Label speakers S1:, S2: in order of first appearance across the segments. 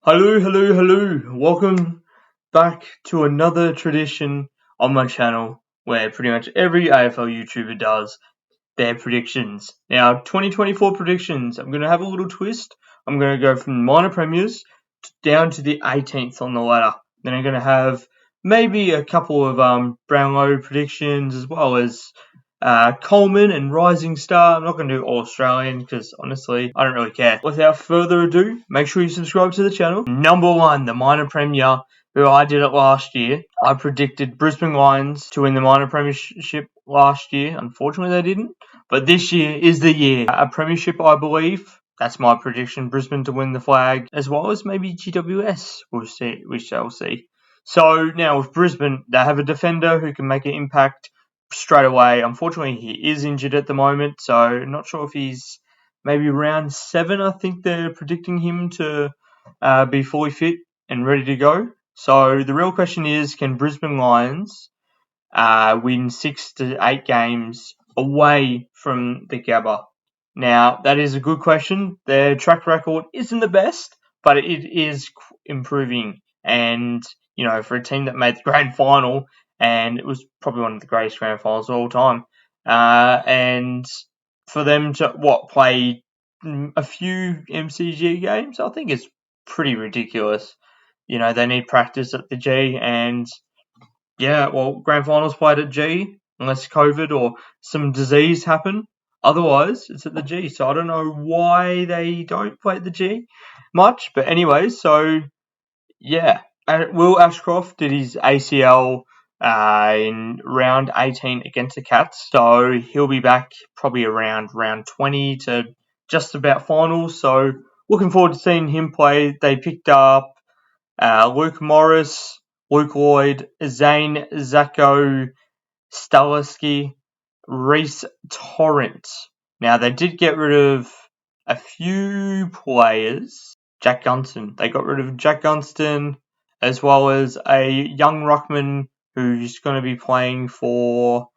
S1: Hello, hello, hello. Welcome back to another tradition on my channel where pretty much every AFL YouTuber does their predictions. Now, 2024 predictions, I'm going to have a little twist. I'm going to go from minor premiers down to the 18th on the ladder. Then I'm going to have maybe a couple of Brownlow predictions as well as Coleman and Rising Star. I'm not going to do all Australian because honestly, I don't really care. Without further ado, make sure you subscribe to the channel. Number one, the minor premier, who I did it last year. I predicted Brisbane Lions to win the minor premiership last year. Unfortunately, they didn't. But this year is the year. A premiership, I believe. That's my prediction. Brisbane to win the flag, as well as maybe GWS. We'll see. We shall see. So now with Brisbane, they have a defender who can make an impact straight away. Unfortunately, he is injured at the moment, so not sure if he's maybe round 7. I think they're predicting him to be fully fit and ready to go. So the real question is, can Brisbane Lions win 6 to 8 games away from the Gabba? Now, that is a good question. Their track record isn't the best, but it is improving. And, for a team that made the grand final, and it was probably one of the greatest grand finals of all time, and for them to, play a few MCG games, I think it's pretty ridiculous. They need practice at the G, and grand finals played at G, unless COVID or some disease happen. Otherwise, it's at the G. So I don't know why they don't play at the G much. But anyway, so yeah. Will Ashcroft did his ACL in round 18 against the Cats. So he'll be back probably around round 20 to just about finals. So looking forward to seeing him play. They picked up Luke Morris, Luke Lloyd, Zane Zacko, Staliski, Reese Torrent. Now, they did get rid of a few players. Jack Gunston. They got rid of Jack Gunston, as well as a young ruckman who's going to be playing for,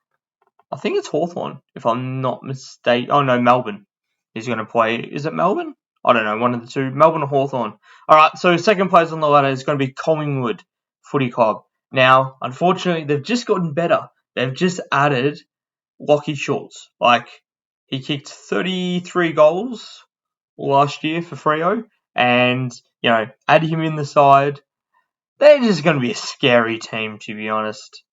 S1: I think it's Hawthorn, if I'm not mistaken. Oh, no, Melbourne. He's going to play. Is it Melbourne? I don't know, one of the two. Melbourne or Hawthorn. All right, so second place on the ladder is going to be Collingwood Footy Club. Now, unfortunately, they've just gotten better. They've just added Lachie Schultz. He kicked 33 goals last year for Freo, and, add him in the side. They're just going to be a scary team, to be honest.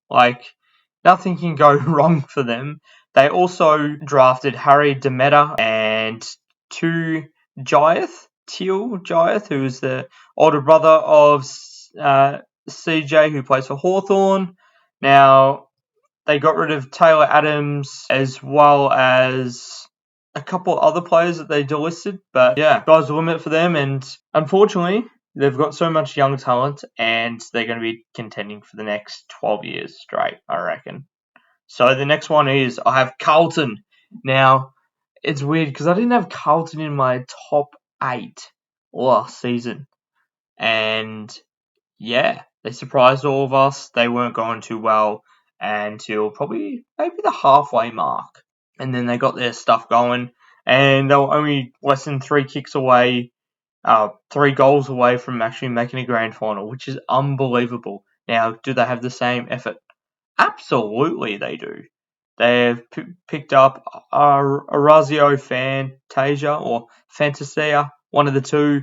S1: Nothing can go wrong for them. They also drafted Harry Demeter and Teal Giath, who is the older brother of CJ, who plays for Hawthorn. Now, they got rid of Taylor Adams as well as a couple other players that they delisted. But yeah, sky's the limit for them. And unfortunately, they've got so much young talent, and they're going to be contending for the next 12 years straight, I reckon. So the next one is, I have Carlton. Now, it's weird because I didn't have Carlton in my top 8 last season. And yeah, they surprised all of us. They weren't going too well until probably maybe the halfway mark. And then they got their stuff going, and they were only less than 3 goals away from actually making a grand final, which is unbelievable. Now, do they have the same effort? Absolutely, they do. They've picked up Orazio Fantasia or Fantasia, one of the two.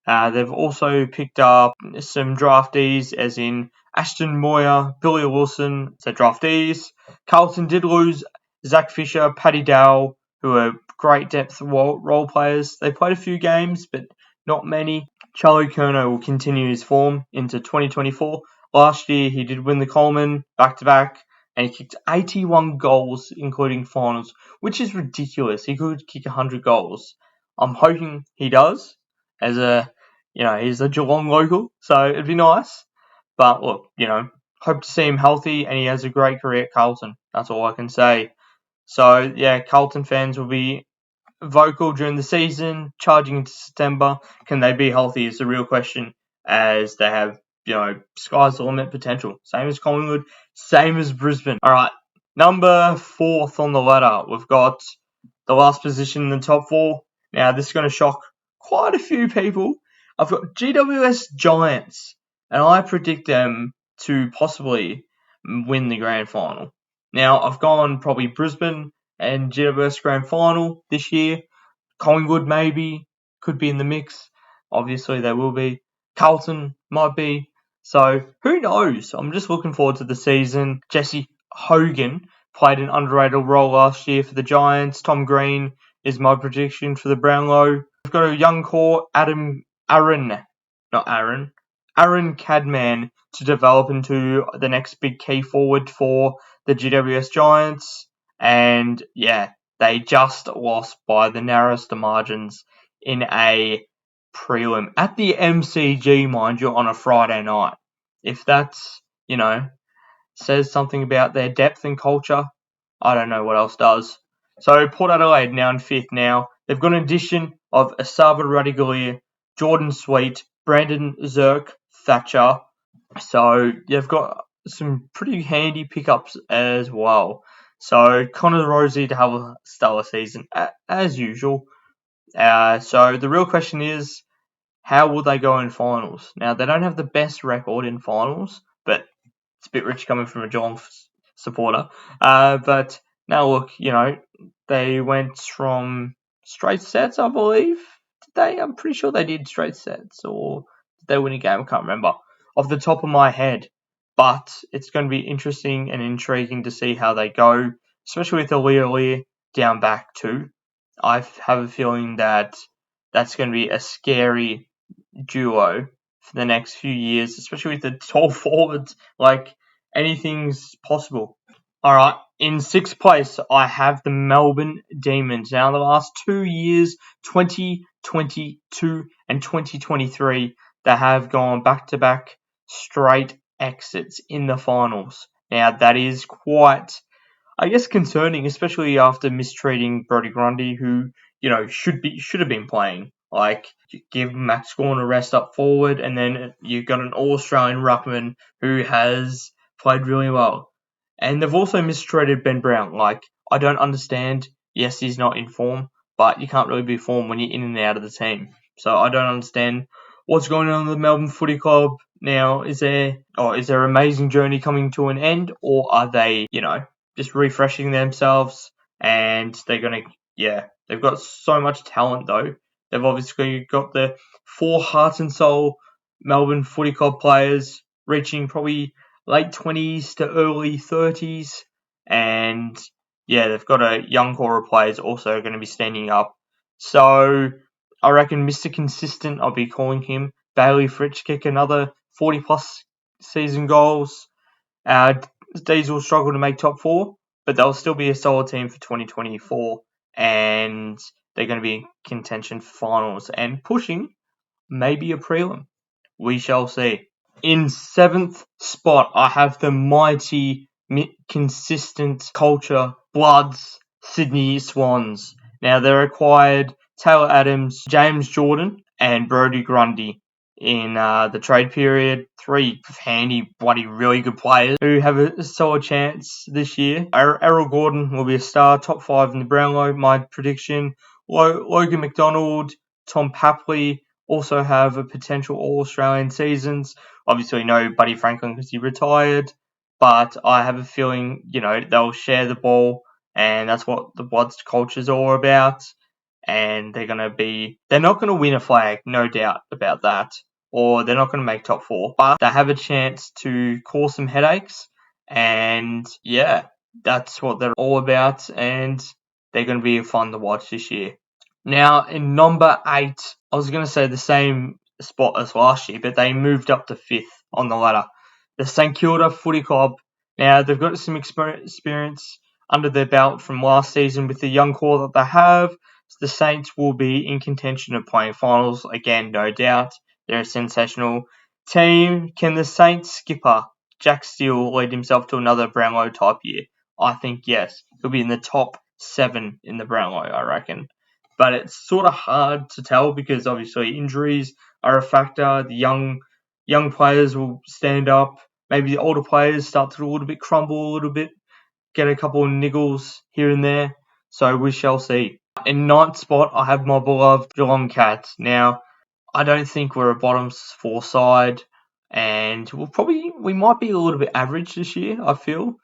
S1: They've also picked up some draftees, as in Ashton Moyer, Billy Wilson, so draftees. Carlton did lose Zach Fisher, Paddy Dowell, who are great depth role players. They played a few games, but not many. Charlie Curnow will continue his form into 2024. Last year, he did win the Coleman back-to-back, and he kicked 81 goals, including finals, which is ridiculous. He could kick 100 goals. I'm hoping he does, as he's a Geelong local, so it'd be nice. But look, hope to see him healthy, and he has a great career at Carlton. That's all I can say. So, yeah, Carlton fans will be vocal during the season, charging into September. Can they be healthy is the real question, as they have, sky's the limit potential. Same as Collingwood, same as Brisbane. All right, number 4th on the ladder, we've got the last position in the top 4. Now, this is going to shock quite a few people. I've got GWS Giants, and I predict them to possibly win the grand final. Now, I've gone probably Brisbane and GWS grand final this year. Collingwood maybe could be in the mix. Obviously, they will be. Carlton might be. So, who knows? I'm just looking forward to the season. Jesse Hogan played an underrated role last year for the Giants. Tom Green is my prediction for the Brownlow. We've got a young core, Aaron Cadman to develop into the next big key forward for the GWS Giants. And yeah, they just lost by the narrowest of margins in a prelim at the MCG, mind you, on a Friday night. If that's, says something about their depth and culture, I don't know what else does. So Port Adelaide now in fifth now. They've got an addition of Asava Radicalier, Jordan Sweet, Brandon Zerk, Thatcher. So they've got some pretty handy pickups as well. So Connor Rosie to have a stellar season as usual. So the real question is, how will they go in finals? Now they don't have the best record in finals, but it's a bit rich coming from a Geelong supporter. But now look, they went from straight sets, I believe. Did they? I'm pretty sure they did straight sets, or did they win a game? I can't remember off the top of my head. But it's going to be interesting and intriguing to see how they go, especially with Lear down back too. I have a feeling that that's going to be a scary duo for the next few years, especially with the tall forwards. Like, anything's possible. Alright, in sixth place, I have the Melbourne Demons. Now, the last 2 years, 2022 and 2023, they have gone back-to-back straight exits in the finals. Now, that is quite, I guess, concerning, especially after mistreating Brodie Grundy, who, should have been playing. Like, you give Max Gawn a rest up forward, and then you've got an All-Australian ruckman who has played really well. And they've also mistreated Ben Brown. Like, I don't understand. Yes, he's not in form, but you can't really be form when you're in and out of the team. So I don't understand what's going on with the Melbourne Footy Club now. Is their amazing journey coming to an end, or are they, just refreshing themselves? And they've got so much talent though. They've obviously got the 4 heart and soul Melbourne Footy Club players reaching probably late 20s to early 30s. And yeah, they've got a young core of players also going to be standing up. So I reckon Mr. Consistent, I'll be calling him. Bailey Fritsch kick another 40 plus season goals. D's will struggle to make top 4, but they'll still be a solid team for 2024. And they're going to be in contention for finals and pushing maybe a prelim. We shall see. In 7th spot, I have the mighty, consistent culture, Bloods, Sydney Swans. Now, they acquired Taylor Adams, James Jordan, and Brodie Grundy in the trade period. 3 handy, bloody, really good players who have a solid chance this year. Errol Gordon will be a star, top 5 in the Brownlow, my prediction. Logan McDonald, Tom Papley also have a potential All-Australian seasons. Obviously, no Buddy Franklin because he retired, but I have a feeling, they'll share the ball, and that's what the Bloods culture is all about. And they're not going to win a flag, no doubt about that, or they're not going to make top 4, but they have a chance to cause some headaches, and yeah, that's what they're all about, and they're going to be fun to watch this year. Now, in number 8, I was going to say the same spot as last year, but they moved up to 5th on the ladder. The St Kilda Footy Club. Now, they've got some experience under their belt from last season with the young core that they have. The Saints will be in contention of playing finals again, no doubt. They're a sensational team. Can the Saints skipper, Jack Steele, lead himself to another Brownlow type year? I think yes. He'll be in the top 7 in the Brownlow, I reckon. But it's sort of hard to tell because obviously injuries are a factor. The young players will stand up. Maybe the older players start to a little bit crumble a little bit, get a couple of niggles here and there. So we shall see. In 9th spot, I have my beloved Geelong Cats. Now, I don't think we're a bottom four side, and we might be a little bit average this year. I feel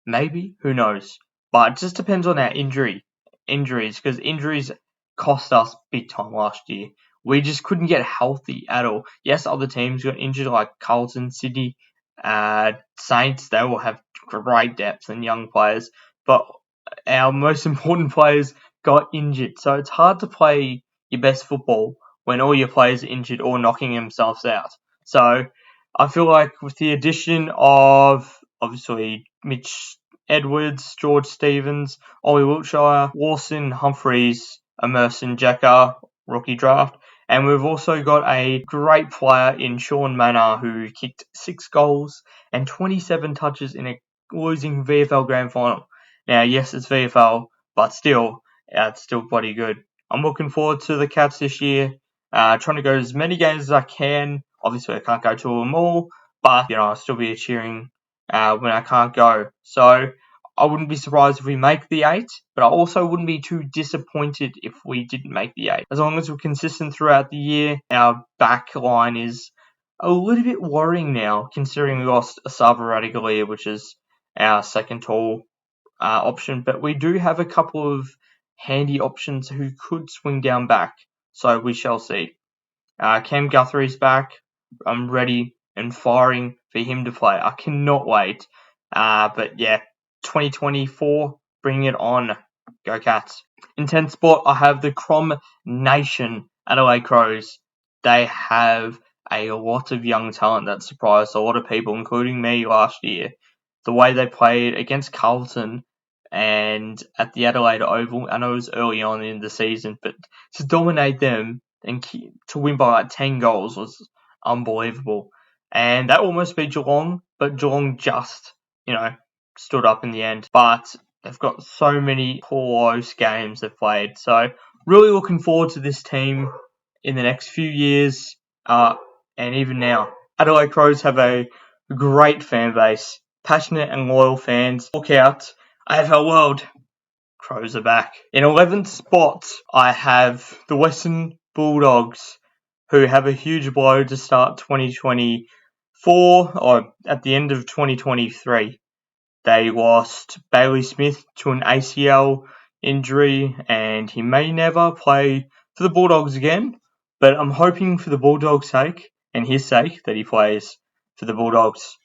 S1: maybe, who knows? But it just depends on our injuries, because injuries cost us big time last year. We just couldn't get healthy at all. Yes, other teams got injured like Carlton, Sydney, Saints. They all have great depth and young players, but our most important players got injured. So it's hard to play your best football when all your players are injured or knocking themselves out. So I feel like with the addition of obviously Mitch Edwards, George Stevens, Ollie Wiltshire, Lawson, Humphreys, Emerson Jekka, rookie draft, and we've also got a great player in Sean Manor who kicked 6 goals and 27 touches in a losing VFL Grand Final. Now, yes, it's VFL, but still, it's still bloody good. I'm looking forward to the Cats this year. Trying to go to as many games as I can. Obviously, I can't go to them all, but I'll still be cheering when I can't go. So I wouldn't be surprised if we make the 8, but I also wouldn't be too disappointed if we didn't make the 8. As long as we're consistent throughout the year, our back line is a little bit worrying now, considering we lost Asava Radicale, which is our second tall option, but we do have a couple of handy options who could swing down back, so we shall see. Cam Guthrie's back. I'm ready and firing for him to play. I cannot wait. But yeah, 2024, bring it on. Go Cats. In 10th spot, I have the Crom Nation Adelaide Crows. They have a lot of young talent that surprised a lot of people, including me last year. The way they played against Carlton and at the Adelaide Oval, I know it was early on in the season, but to dominate them and to win by like 10 goals was unbelievable. And that almost beat Geelong, but Geelong just, stood up in the end. But they've got so many close games they've played. So really looking forward to this team in the next few years, and even now. Adelaide Crows have a great fan base, passionate and loyal fans. Look out, AFL World. Crows are back. In 11th spot, I have the Western Bulldogs, who have a huge blow to start 2024, or at the end of 2023. They lost Bailey Smith to an ACL injury, and he may never play for the Bulldogs again, but I'm hoping for the Bulldogs' sake and his sake that he plays for the Bulldogs.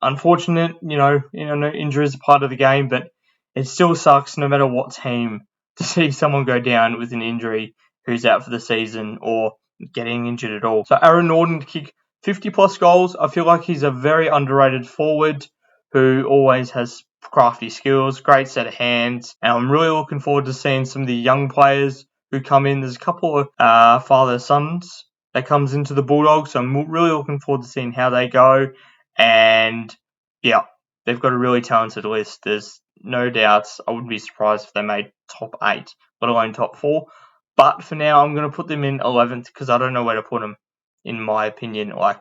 S1: Unfortunate, injuries are part of the game, but it still sucks no matter what team to see someone go down with an injury who's out for the season or getting injured at all. So Aaron Norton to kick 50 plus goals. I feel like he's a very underrated forward who always has crafty skills, great set of hands, and I'm really looking forward to seeing some of the young players who come in. There's a couple of father-sons that comes into the Bulldogs, so I'm really looking forward to seeing how they go. And yeah, they've got a really talented list. There's no doubts. I wouldn't be surprised if they made top 8, let alone top 4. But for now, I'm going to put them in 11th because I don't know where to put them, in my opinion. Like,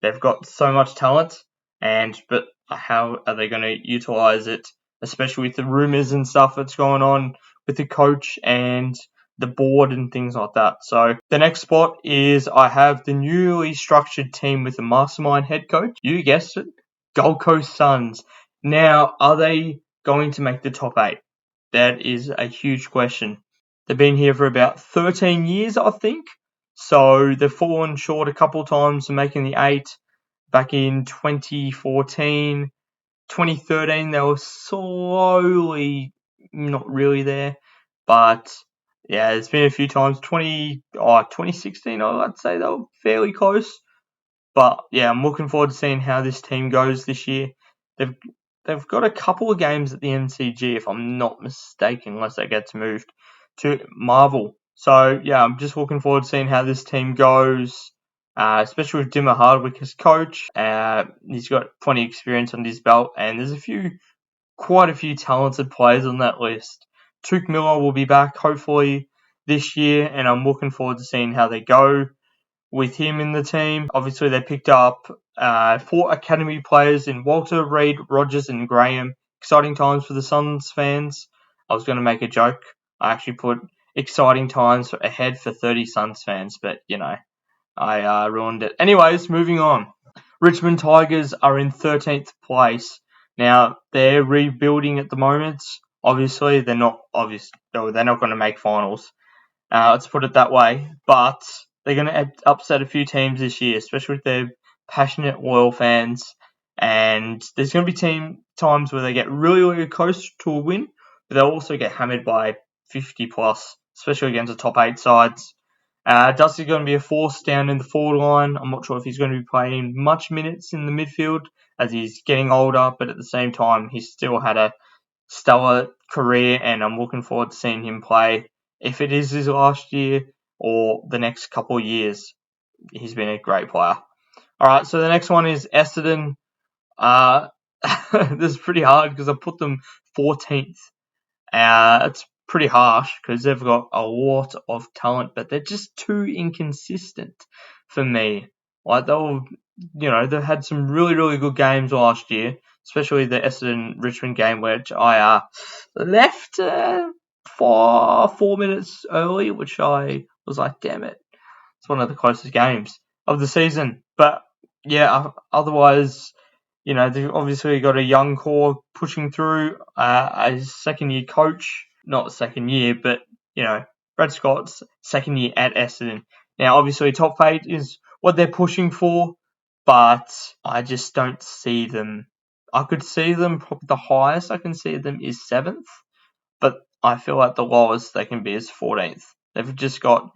S1: they've got so much talent, but how are they going to utilize it, especially with the rumors and stuff that's going on with the coach and the board and things like that. So the next spot is I have the newly structured team with the mastermind head coach. You guessed it, Gold Coast Suns. Now, are they going to make the top 8? That is a huge question. They've been here for about 13 years, I think. So they've fallen short a couple times of making the 8. Back in 2014, 2013, they were slowly not really there. But yeah, it's been a few times. 2016, I'd say they were fairly close. But yeah, I'm looking forward to seeing how this team goes this year. They've got a couple of games at the MCG, if I'm not mistaken, unless they get moved to Marvel. So yeah, I'm just looking forward to seeing how this team goes, especially with Dimmer Hardwick as coach. He's got plenty of experience on his belt, and there's quite a few talented players on that list. Tuke Miller will be back hopefully this year, and I'm looking forward to seeing how they go with him in the team. Obviously, they picked up 4 academy players in Walter, Reid, Rogers, and Graham. Exciting times for the Suns fans. I was going to make a joke. I actually put exciting times ahead for 30 Suns fans, but I ruined it. Anyways, moving on. Richmond Tigers are in 13th place. Now, they're rebuilding at the moment. Obviously, they're not going to make finals. Let's put it that way. But they're going to upset a few teams this year, especially with their passionate, loyal fans. And there's going to be times where they get really, really close to a win, but they'll also get hammered by 50 plus, especially against the top 8 sides. Dusty's going to be a force down in the forward line. I'm not sure if he's going to be playing much minutes in the midfield as he's getting older, but at the same time, he's still had a stellar career, and I'm looking forward to seeing him play. If it is his last year or the next couple of years, he's been a great player. All right, so the next one is Essendon. This is pretty hard because I put them 14th. It's pretty harsh because they've got a lot of talent, but they're just too inconsistent for me. Like they've had some really, really good games last year, especially the Essendon Richmond game, which I left 4 minutes early, which I was like, damn it, it's one of the closest games of the season. But yeah, otherwise, they've obviously got a young core pushing through. A second-year coach, not second year, but Brad Scott's second year at Essendon. Now, obviously, top 8 is what they're pushing for, but I just don't see them. I could see them, probably the highest I can see them is 7th, but I feel like the lowest they can be is 14th. They've just got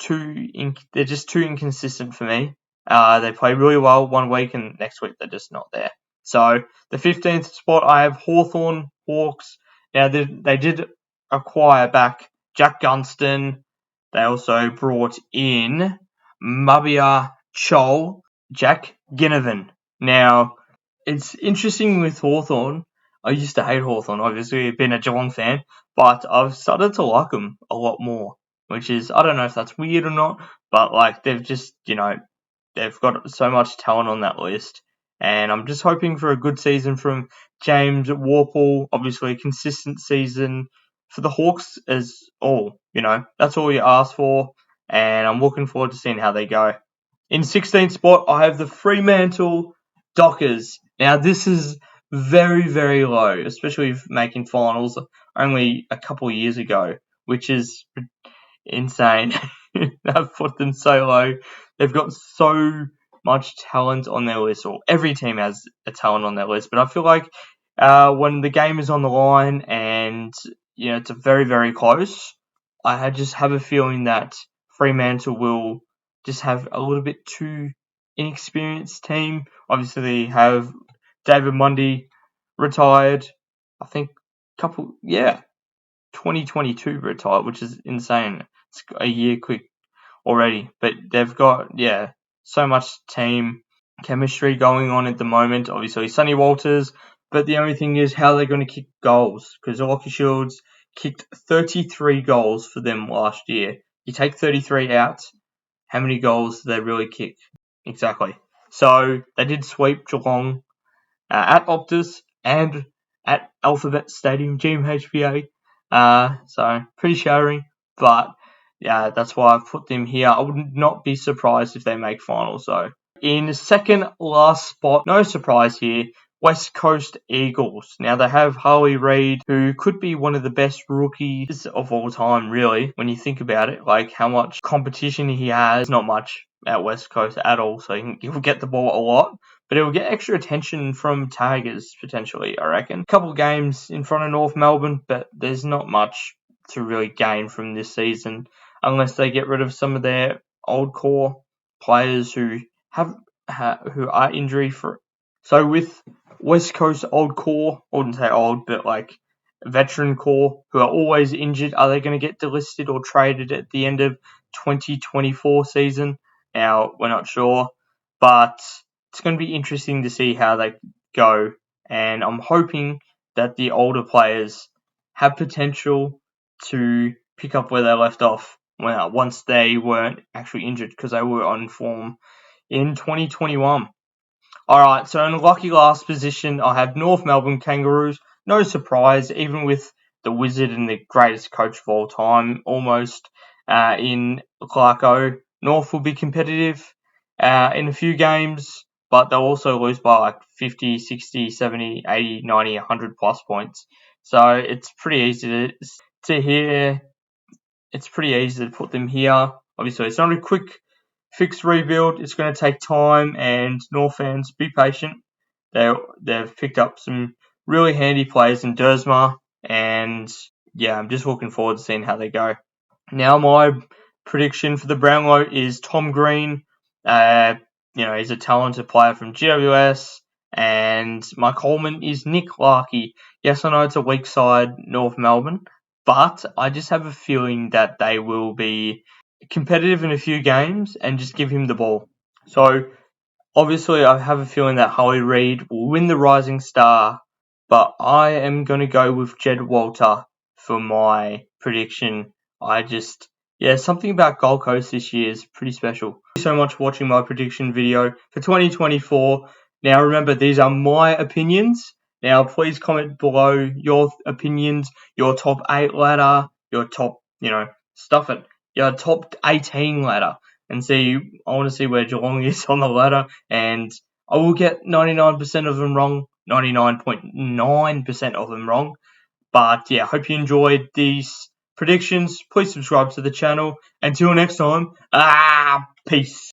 S1: they're just too inconsistent for me. They play really well one week and next week they're just not there. So the 15th spot, I have Hawthorn Hawks. Now they did acquire back Jack Gunston. They also brought in Mabia Chol, Jack Ginnivan. Now it's interesting with Hawthorn. I used to hate Hawthorn, obviously, I've been a Geelong fan, but I've started to like them a lot more, which is, I don't know if that's weird or not, but like they've just, they've got so much talent on that list. And I'm just hoping for a good season from James Worpel, obviously a consistent season for the Hawks as all, that's all you ask for. And I'm looking forward to seeing how they go. In 16th spot, I have the Fremantle Dockers. Now, this is very, very low, especially making finals only a couple of years ago, which is insane. I've put them so low. They've got so much talent on their list, or every team has a talent on their list, but I feel like when the game is on the line and it's a very, very close, I just have a feeling that Fremantle will just have a little bit too inexperienced team. Obviously, they have David Mundy retired. I think 2022 retired, which is insane. It's a year quick already, but they've got so much team chemistry going on at the moment. Obviously, Sonny Walters, but the only thing is how they're going to kick goals, because the Lachie Shields kicked 33 goals for them last year. You take 33 out, how many goals do they really kick? Exactly. So they did sweep Geelong at Optus and at Alphabet Stadium, GMHBA. So pretty shattering, but yeah, that's why I've put them here. I would not be surprised if they make finals though. In second last spot, no surprise here, West Coast Eagles. Now they have Harley Reid, who could be one of the best rookies of all time, really, when you think about it. Like how much competition he has, not much at West Coast at all, so he'll get the ball a lot. But it will get extra attention from Tigers, potentially, I reckon. A couple of games in front of North Melbourne, but there's not much to really gain from this season unless they get rid of some of their old core players who are injury free. So with West Coast old core, I wouldn't say old, but like veteran core who are always injured, are they going to get delisted or traded at the end of 2024 season? Now, we're not sure, but it's going to be interesting to see how they go, and I'm hoping that the older players have potential to pick up where they left off once they weren't actually injured, because they were on form in 2021. Alright, so in the lucky last position, I have North Melbourne Kangaroos. No surprise, even with the wizard and the greatest coach of all time, almost, in Clarko. North will be competitive in a few games, but they'll also lose by like 50, 60, 70, 80, 90, 100 plus points. So it's pretty easy it's pretty easy to put them here. Obviously, it's not a quick fix rebuild. It's going to take time, and North fans, be patient. They've picked up some really handy players in Dersma, and yeah, I'm just looking forward to seeing how they go. Now, my prediction for the Brownlow is Tom Green. He's a talented player from GWS, and my Coleman is Nick Larkey. Yes, I know it's a weak side, North Melbourne, but I just have a feeling that they will be competitive in a few games and just give him the ball. So, obviously, I have a feeling that Harley Reid will win the Rising Star, but I am going to go with Jed Walter for my prediction. Something about Gold Coast this year is pretty special. Thank you so much for watching my prediction video for 2024. Now, remember, these are my opinions. Now, please comment below your opinions, your top 8 ladder, your top, your top 18 ladder. And I want to see where Geelong is on the ladder, and I will get 99% of them wrong, 99.9% of them wrong. But yeah, hope you enjoyed these predictions. Please subscribe to the channel. Until next time, peace.